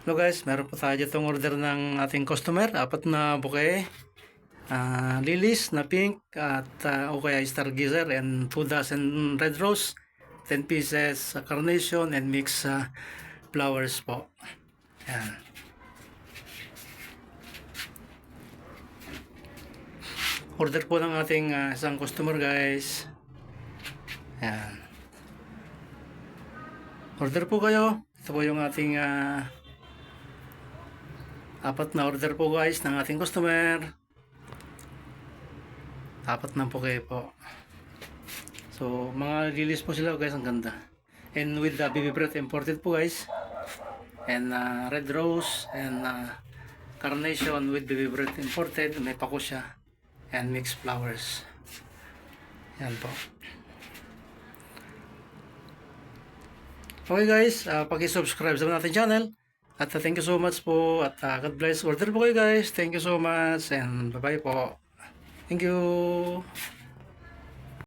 Hello guys, meron po tayo ditong order ng ating customer. 4 na bouquet. Lilies na pink at o kaya stargazer and 2 dozen red rose. 10 pieces carnation and mixed flowers po. Yan. Order po ng ating isang customer guys. Yan. Order po kayo. Ito po yung ating 4 na order po guys ng ating customer. 4 na bouquet po. So mga lilies po sila guys, ang ganda. And with the baby breath imported po guys. And red rose and carnation with baby breath imported. May pako siya. And mixed flowers. Yan po. Okay guys, pag-subscribe sa ating channel. At thank you so much po. At God bless. Order po kayo guys. Thank you so much. And bye bye po. Thank you.